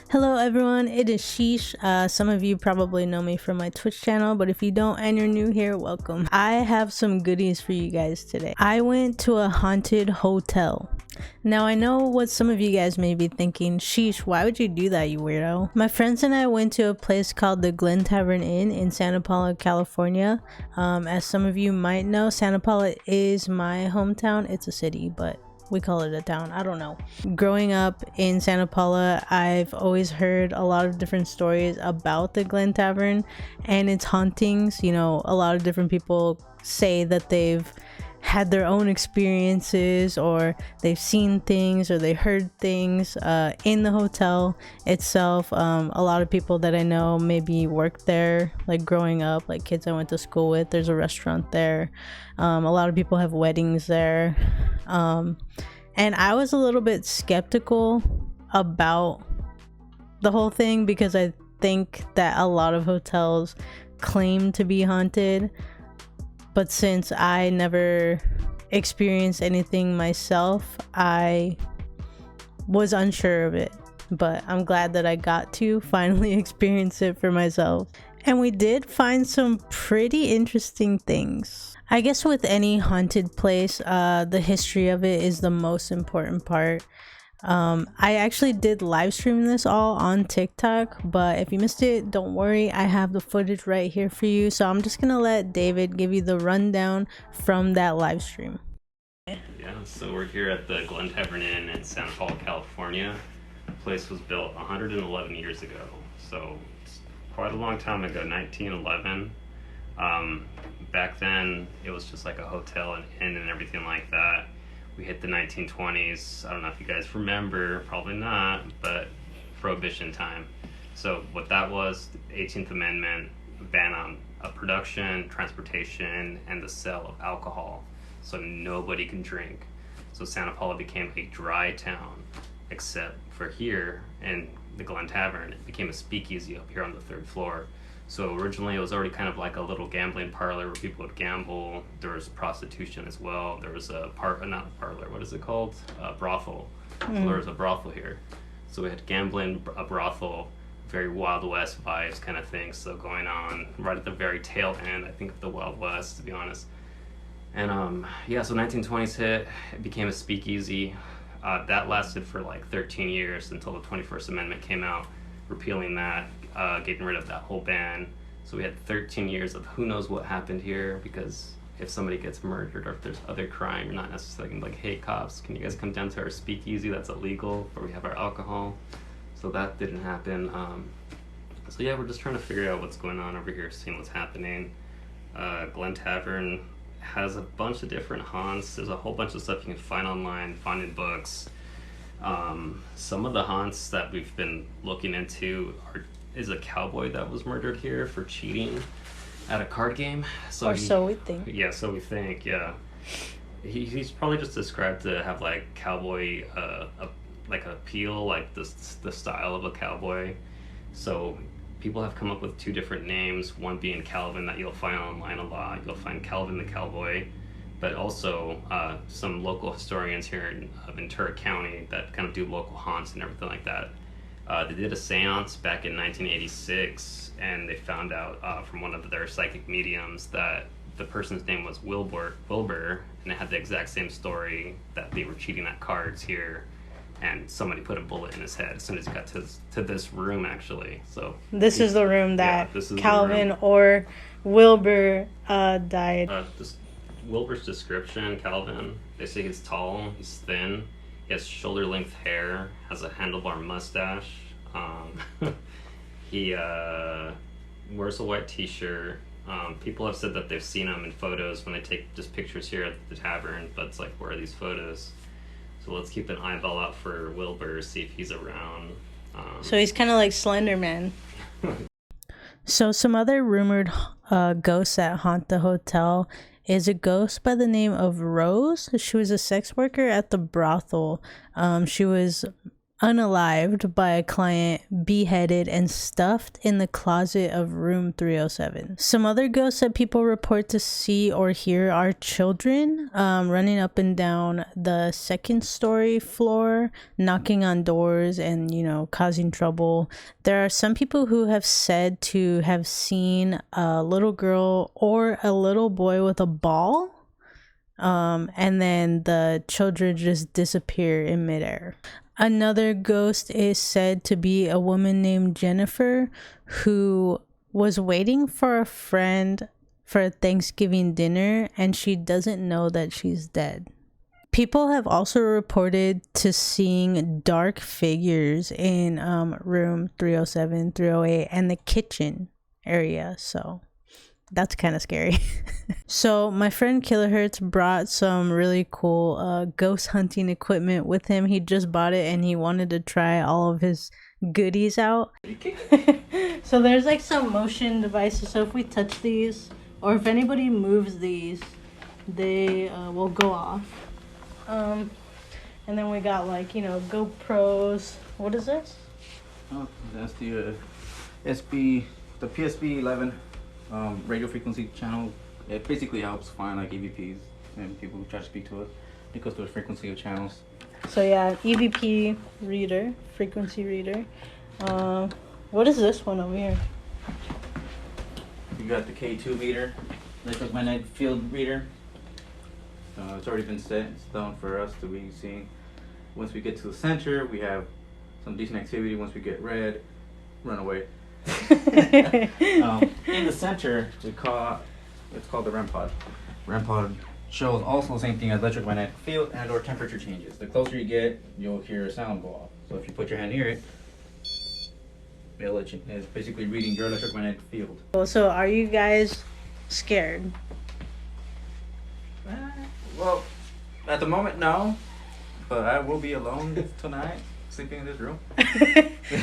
Hello everyone, it is Sheesh. Some of you probably know me from my Twitch channel, but if you don't and you're new here, welcome. I have some goodies for you guys today. I went to a haunted hotel. Now I know what some of you guys may be thinking, Sheesh, why would you do that, you weirdo? My friends and I went to a place called the Glen Tavern Inn in Santa Paula, California. As some of you might know, Santa Paula is my hometown. It's a city, but we call it a town. I don't know. Growing up in Santa Paula, I've always heard a lot of different stories about the Glen Tavern and its hauntings. You know, a lot of different people say that they've had their own experiences, or they've seen things, or they heard things in the hotel itself. A lot of people that I know maybe worked there, like growing up, like kids I went to school with. There's a restaurant there. A lot of people have weddings there. And I was a little bit skeptical about the whole thing because I think that a lot of hotels claim to be haunted, but since I never experienced anything myself, I was unsure of it. But I'm glad that I got to finally experience it for myself. And we did find some pretty interesting things. I guess with any haunted place, the history of it is the most important part. I actually did live stream this all on TikTok, but if you missed it, don't worry, I have the footage right here for you. So I'm just gonna let David give you the rundown from that live stream. Yeah, so we're here at the Glen Tavern Inn in Santa Paula, California. The place was built 111 years ago, so it's quite a long time ago, 1911. Back then, it was just like a hotel and inn and everything like that. We hit the 1920s. I don't know if you guys remember, probably not, but Prohibition time. So what that was, the 18th Amendment, ban on production, transportation, and the sale of alcohol. So nobody can drink. So Santa Paula became a dry town, except for here in the Glen Tavern. It became a speakeasy up here on the 3rd floor. So originally it was already kind of like a little gambling parlor where people would gamble. There was prostitution as well. There was a not a parlor, what is it called? A brothel. So there was a brothel here. So we had gambling, a brothel, very Wild West vibes kind of thing. So going on right at the very tail end, I think, of the Wild West, to be honest. And yeah, so 1920s hit, it became a speakeasy. That lasted for like 13 years until the 21st Amendment came out, repealing that, getting rid of that whole ban. So we had 13 years of who knows what happened here, because if somebody gets murdered or if there's other crime, you're not necessarily like, hey cops, can you guys come down to our speakeasy that's illegal, where we have our alcohol? So that didn't happen. So yeah, we're just trying to figure out what's going on over here, seeing what's happening. Glen Tavern has a bunch of different haunts. There's a whole bunch of stuff you can find online, find in books. Some of the haunts that we've been looking into is a cowboy that was murdered here for cheating at a card game. So we think. Yeah, so we think, yeah. He's probably just described to have like cowboy, like appeal, like the style of a cowboy. So people have come up with 2 different names, one being Calvin that you'll find online a lot. You'll find Calvin the Cowboy, but also some local historians here in Ventura County that kind of do local haunts and everything like that. They did a seance back in 1986, and they found out from one of their psychic mediums that the person's name was Wilbur, and it had the exact same story, that they were cheating at cards here, and somebody put a bullet in his head as soon as he got to this room, actually. So this is the room that Calvin room. Or Wilbur died. Wilbur's description, Calvin, they say he's tall, he's thin, he has shoulder-length hair, has a handlebar mustache. He wears a white t-shirt. People have said that they've seen him in photos when they take just pictures here at the tavern, but it's like, where are these photos? So let's keep an eyeball out for Wilbur, see if he's around. So he's kind of like Slender Man. So some other rumored ghosts that haunt the hotel is a ghost by the name of Rose. She was a sex worker at the brothel. She was unalived by a client, beheaded, and stuffed in the closet of room 307. Some other ghosts that people report to see or hear are children running up and down the second story floor, knocking on doors and, you know, causing trouble. There are some people who have said to have seen a little girl or a little boy with a ball. And then the children just disappear in midair. Another ghost is said to be a woman named Jennifer who was waiting for a friend for a Thanksgiving dinner and she doesn't know that she's dead. People have also reported to seeing dark figures in room 307, 308, and the kitchen area, so that's kind of scary. So my friend Kilohertz brought some really cool ghost hunting equipment with him. He just bought it and he wanted to try all of his goodies out. So there's like some motion devices, so if we touch these or if anybody moves these, they will go off. And then we got like, you know, GoPros. What is this? Oh, that's the SB, the PSB 11 radio frequency channel. It basically helps find like EVPs and people who try to speak to us because there's frequency of channels. So yeah, EVP reader, frequency reader. What is this one over here? You got the K2 meter, electromagnetic field reader. It's already been set. It's done for us to be seeing. Once we get to the center, we have some decent activity. Once we get red, run away. In the center, it's called the REM pod. REM pod shows also the same thing as electromagnetic field and or temperature changes. The closer you get, you'll hear a sound go off. So if you put your hand near it, it's basically reading your electromagnetic field. So are you guys scared? Well, at the moment, no. But I will be alone tonight, sleeping in this room.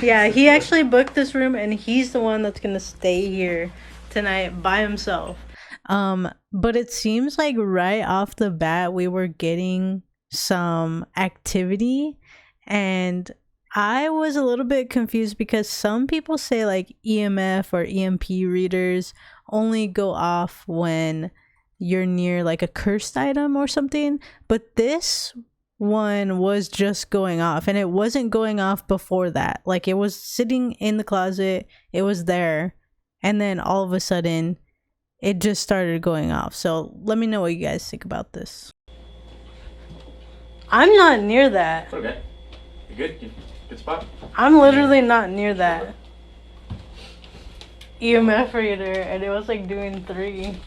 Yeah, he actually booked this room and he's the one that's gonna stay here tonight by himself. But it seems like right off the bat we were getting some activity and I was a little bit confused because some people say like EMF or EMP readers only go off when you're near like a cursed item or something, but this one was just going off and it wasn't going off before that. Like it was sitting in the closet, it was there, and then all of a sudden it just started going off. So let me know what you guys think about this. I'm not near that. It's okay. You good? Good spot? I'm literally not near that. EMF reader, and it was like doing 3.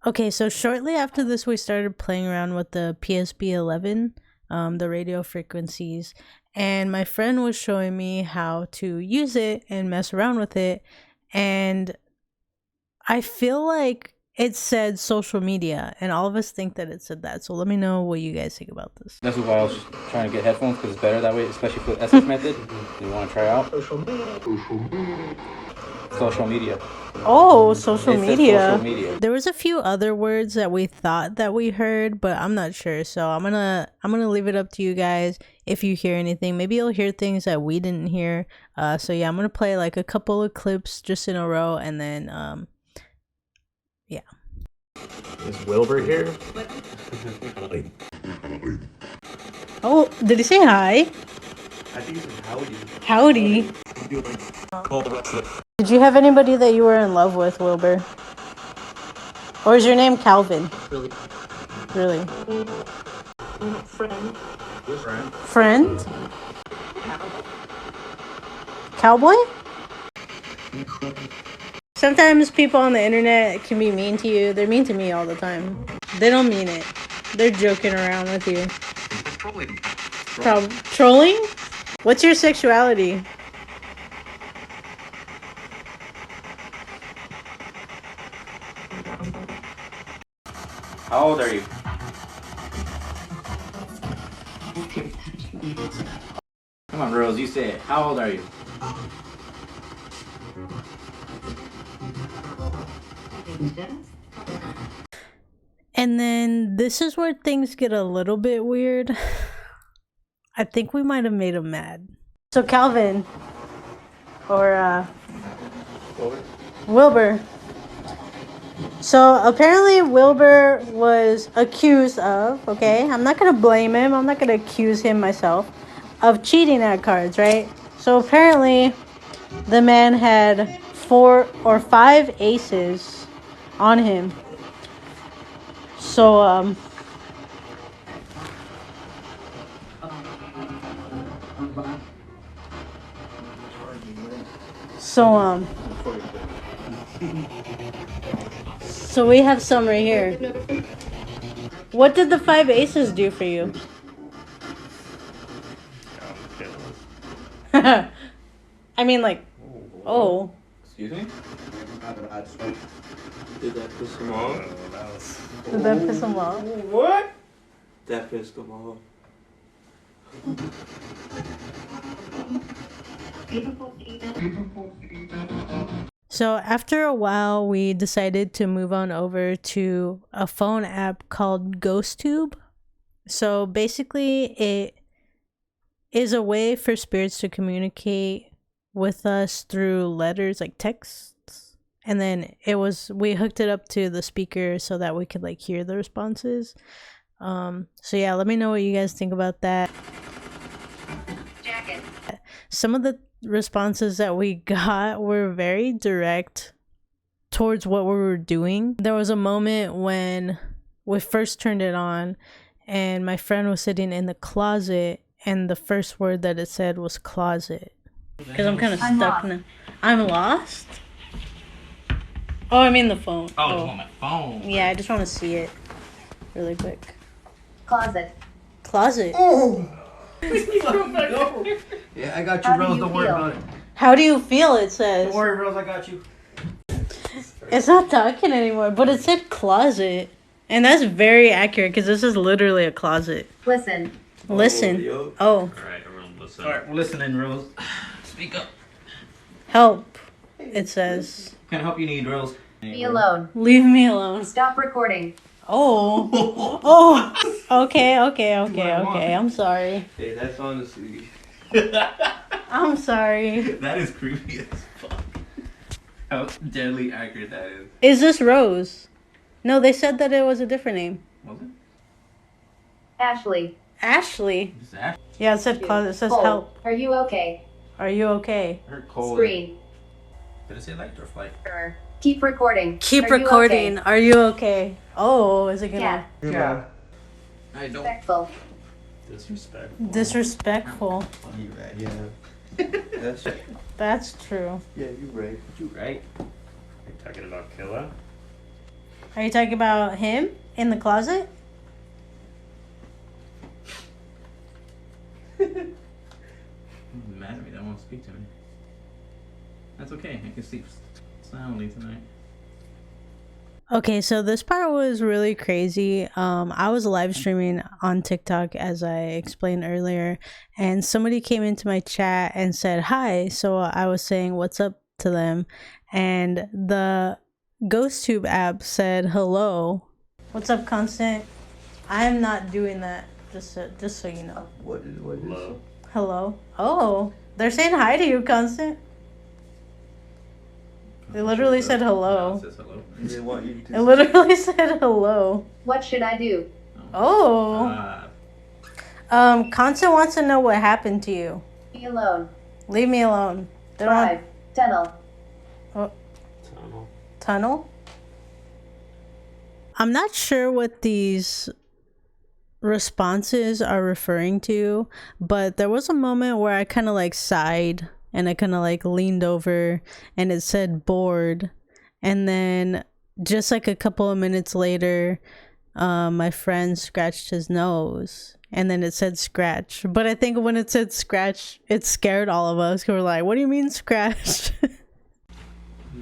Okay, so shortly after this, we started playing around with the PSB 11, the radio frequencies, and my friend was showing me how to use it and mess around with it, and I feel like it said social media, and all of us think that it said that, so let me know what you guys think about this. This is why I was just trying to get headphones because it's better that way, especially for the SS method. You want to try out? Social media. Oh, social media. Social media. There was a few other words that we thought that we heard, but I'm not sure. So I'm gonna leave it up to you guys. If you hear anything, maybe you'll hear things that we didn't hear. So yeah, I'm gonna play like a couple of clips just in a row, and then yeah. Is Wilbur here? Oh, did he say hi? I think it's Howdy. Howdy. Call the rest of it. Did you have anybody that you were in love with, Wilbur? Or is your name Calvin? Really? Really? Friend. Friend? Cowboy? Sometimes people on the internet can be mean to you. They're mean to me all the time. They don't mean it. They're joking around with you. Trolling. Trolling? What's your sexuality? How old are you? Come on, Rose, you say it. How old are you? And then this is where things get a little bit weird. I think we might have made him mad. So Calvin, or Wilbur. So apparently Wilbur was accused of, okay, I'm not going to blame him, I'm not going to accuse him myself, of cheating at cards, right? So apparently the man had 4 or 5 aces on him. So, so we have some right here. What did the 5 aces do for you? I mean, like, oh. Excuse me? Did that piss him off? Did that piss him off? What? That pissed him off. So after a while, we decided to move on over to a phone app called GhostTube. So basically, it is a way for spirits to communicate with us through letters, like texts. And then we hooked it up to the speaker so that we could like hear the responses. So yeah, let me know what you guys think about that. Jacket. Some of the responses that we got were very direct towards what we were doing. There was a moment when we first turned it on and my friend was sitting in the closet and the first word that it said was closet. Because I'm kind of stuck now. I'm lost? Oh, I mean the phone. Oh, it's on my phone. Yeah, I just want to see it really quick. Closet. Closet. Yeah, I got you, How do Rose. you Don't worry feel? about it. How do you feel? It says. Don't worry, Rose. I got you. It's not talking anymore, but it said closet. And that's very accurate because this is literally a closet. Listen. Listen. yo. Oh, All right, everyone, listen. Alright, we're listening, Rose. Speak up. help. It says. What kind of help you need, Rose? Be alone. Leave me alone. Stop recording. Oh. Oh. Okay. I'm sorry. Hey, that's honestly... I'm sorry. That is creepy as fuck. How deadly accurate that is. Is this Rose? No, they said that it was a different name. Was it? Ashley. Ashley. Is that Yeah, it said closet. It says Cole, help. Are you okay? Are you okay? her cold? Screen. Did it say light or flight? Keep recording. Keep Are you recording. okay? Are you okay? Oh, is it gonna? Yeah. Yeah. I don't. Respectful. Disrespectful. Disrespectful. You right? Yeah. That's true. Yeah, you right. You right? Are you talking about Killa? Are you talking about him in the closet? He's mad at me. That won't speak to me. That's okay. I can sleep soundly tonight. Okay, so this part was really crazy. I was live streaming on TikTok as I explained earlier, and somebody came into my chat and said hi. So I was saying what's up to them, and the GhostTube app said hello. What's up, Constant? I am not doing that. Just so you know. What is Hello. Hello. Oh, they're saying hi to you, Constant. They literally said hello. No, it says hello. They want you It literally said hello. What should I do? Oh. Constant wants to know what happened to you. Be alone. Leave me alone. They don't Drive. Tunnel. Tunnel. tunnel. I'm not sure what these responses are referring to, but there was a moment where I kind of like sighed and I kind of like leaned over and it said bored, and then just like a couple of minutes later my friend scratched his nose and then it said scratch. But I think when it said scratch, it scared all of us. We were like, what do you mean scratch?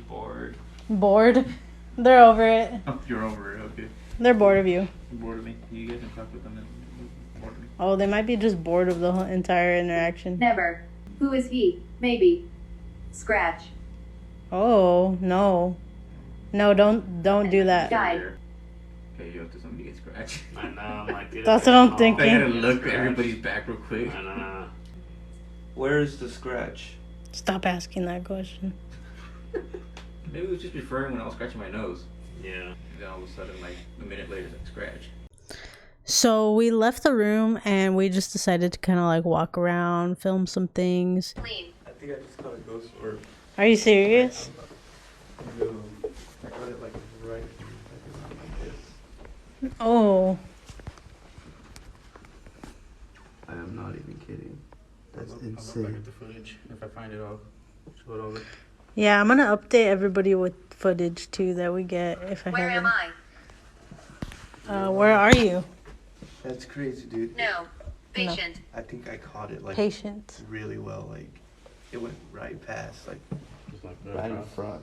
Bored. Bored. They're over it. Oh, you're over it. Okay. They're bored of you. You're bored of me. You guys can talk with them. Bored of me. Oh, they might be just bored of the whole entire interaction. Never. Who is he? Maybe. Scratch. Oh, no. No, don't do that. Guide. Hey, yo, does somebody get scratched? I know, I'm like, dude, That's what I'm oh, thinking. I gotta yeah, look at scratch. everybody's back real quick. I know. Where is the scratch? Stop asking that question. Maybe it was just referring when I was scratching my nose. Yeah. And then all of a sudden, like a minute later, it's like scratch. So we left the room and we just decided to kind of like walk around, film some things. Clean. I think I just caught a ghost orb. Are you serious? No, I got it like right like this. Oh. I am not even kidding. That's I'll look back insane. at the footage. If I find it, I'll show it over. Yeah, I'm gonna update everybody with footage too that we get if I Where have am I? Where are you? That's crazy, dude. No. Patient. I think I caught it like Patient. really well. Like it went right past, like Just like right in front.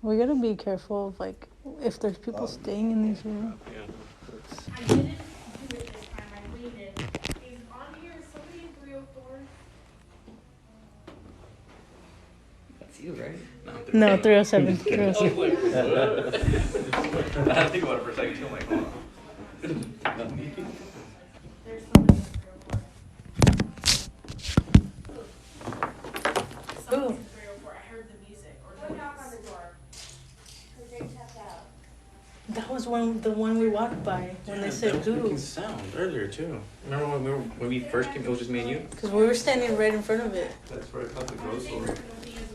We gotta be careful of like if there's people staying in these rooms. I didn't do it this time. I waited. Is on here somebody in 304? That's you, right? No, 307. 307. I had to think about it for a second too. I'm like, hold on. There's somebody in 304. Someone's in 304. I heard the music. Or knock on the door. That was the one we walked by when they said that was making who. sound earlier too. Remember when we first came? It was just me and you. Because we were standing right in front of it. That's where I caught the ghost orb.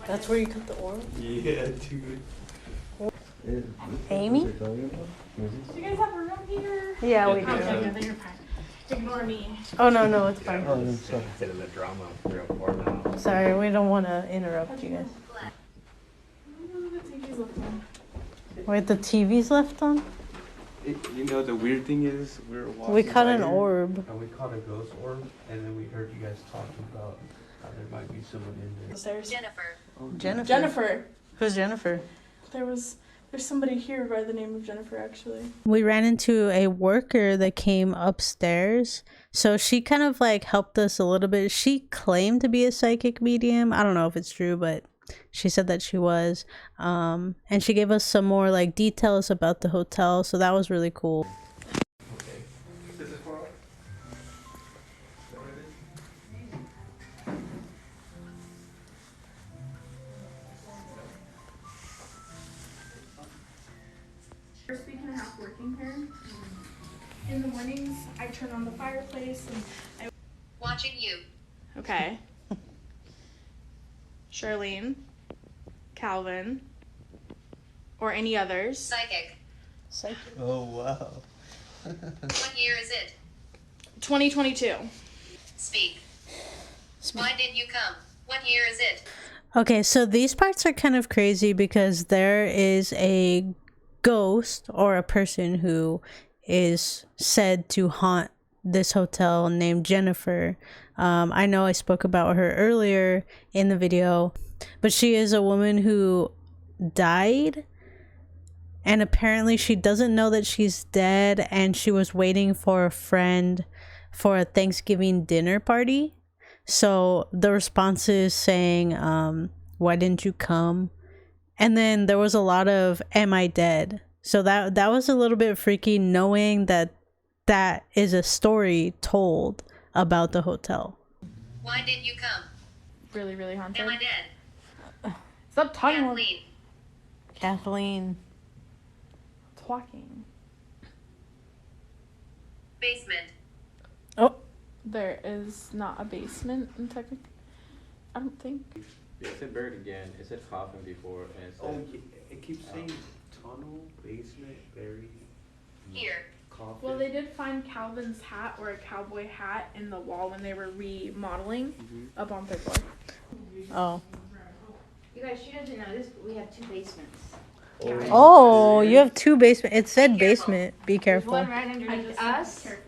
That's where you cut the orb. Yeah, dude. Amy? Do you guys have a room here? Yeah, we Okay, do. then you're fine. Ignore me. Oh no, no, it's fine. Oh, that's so. Bit of the drama of 304 now. Sorry, we don't want to interrupt you guys. The TV's left on. Wait, the TV's left on? You know the weird thing is we were walking. We caught by an here, orb. And we caught a ghost orb, and then we heard you guys talking about how there might be someone in there. There's Jennifer. Jennifer. Jennifer. Who's Jennifer? There's somebody here by the name of Jennifer actually. We ran into a worker that came upstairs. So she kind of like helped us a little bit. She claimed to be a psychic medium. I don't know if it's true, but she said that she was. And she gave us some more like details about the hotel. So that was really cool. Okay. This is for. First week and a half working here. In the mornings, I turn on the fireplace and Watching you. okay. Charlene, Calvin, or any others. Psychic. Oh wow. What year is it? 2022. Speak. Why did you come? What year is it? Okay, so these parts are kind of crazy because there is a ghost or a person who is said to haunt this hotel named Jennifer. I know I spoke about her earlier in the video, but she is a woman who died, and apparently she doesn't know that she's dead, and she was waiting for a friend for a Thanksgiving dinner party. So the response is saying, why didn't you come? And then there was a lot of, am I dead? So that was a little bit freaky, knowing that that is a story told about the hotel. Why did you come? Really, really haunted. Am I dead? Stop talking more. Kathleen. Kathleen. Talking. Basement. Oh, There is not a basement in technic. I don't think. Yeah, it said buried again. It said coffin before, and it said Oh, it keeps saying tunnel, basement, buried, Here. coffin. Well, they did find Calvin's hat or a cowboy hat in the wall when they were remodeling up on 3rd floor. oh. You guys, she doesn't know this, but we have 2 basements. Oh, you have 2 basements. It said basement. Be There's careful. one right I underneath just us. careful.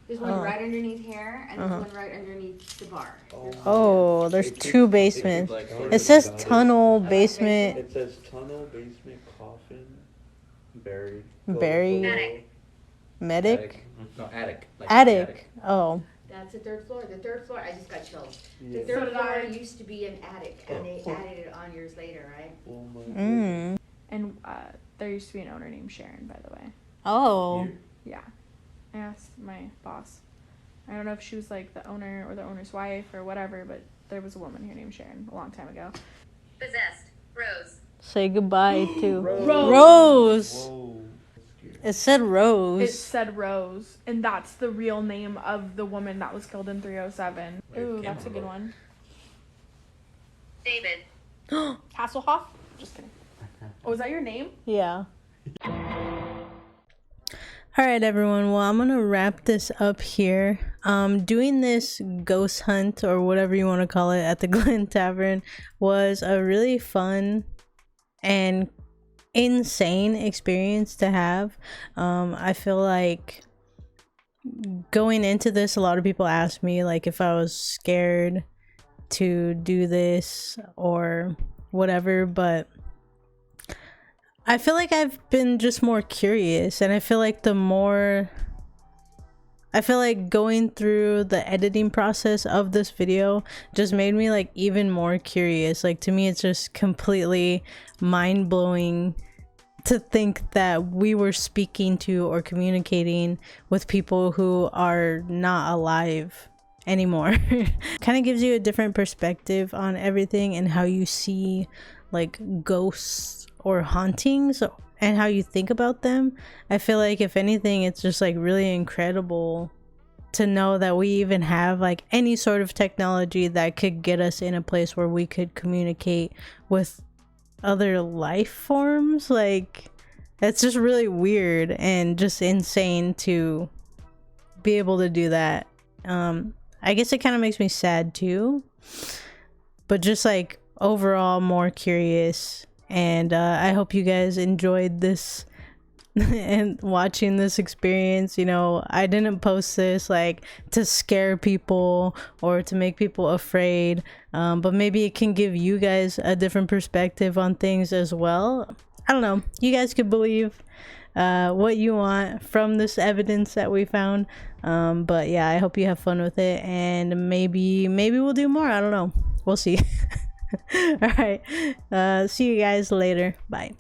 There's one Oh. right underneath here, and there's one right underneath the bar. Oh, there's 2 basements. It says tunnel, basement, It says tunnel, basement, coffin, buried. buried, Attic. medic, No, attic. Like attic. Oh, That's the 3rd floor. The 3rd floor, I just got chills. Yeah. The 3rd did floor I. used to be an attic, and they added it on years later, right? Oh my mm. And there used to be an owner named Sharon, by the way. Oh. Here. Yeah. I asked my boss. I don't know if she was like the owner or the owner's wife or whatever, but there was a woman here named Sharon a long time ago. Possessed. Rose. Say goodbye to Rose. Rose. Whoa. That's scary. It said Rose. It said Rose, and that's the real name of the woman that was killed in 307. Wait, Ooh, camera that's a good roll. one. David. Hasselhoff? Just kidding. Oh, is that your name? Yeah. All right, everyone. Well, I'm gonna wrap this up here. Doing this ghost hunt or whatever you want to call it at the Glen Tavern was a really fun and insane experience to have. I feel like going into this, a lot of people asked me like if I was scared to do this or whatever, but I feel like I've been just more curious, and I feel like going through the editing process of this video just made me like even more curious. Like, to me, it's just completely mind-blowing to think that we were speaking to or communicating with people who are not alive anymore. Kind of gives you a different perspective on everything and how you see like ghosts or hauntings and how you think about them. I feel like if anything, it's just like really incredible to know that we even have like any sort of technology that could get us in a place where we could communicate with other life forms. Like, it's just really weird and just insane to be able to do that. I guess it kind of makes me sad too, but just like overall more curious. And I hope you guys enjoyed this and watching this experience. You know, I didn't post this like to scare people or to make people afraid, but maybe it can give you guys a different perspective on things as well. I don't know, you guys could believe what you want from this evidence that we found, but yeah, I hope you have fun with it, and maybe we'll do more. I don't know, we'll see. All right, see you guys later. Bye.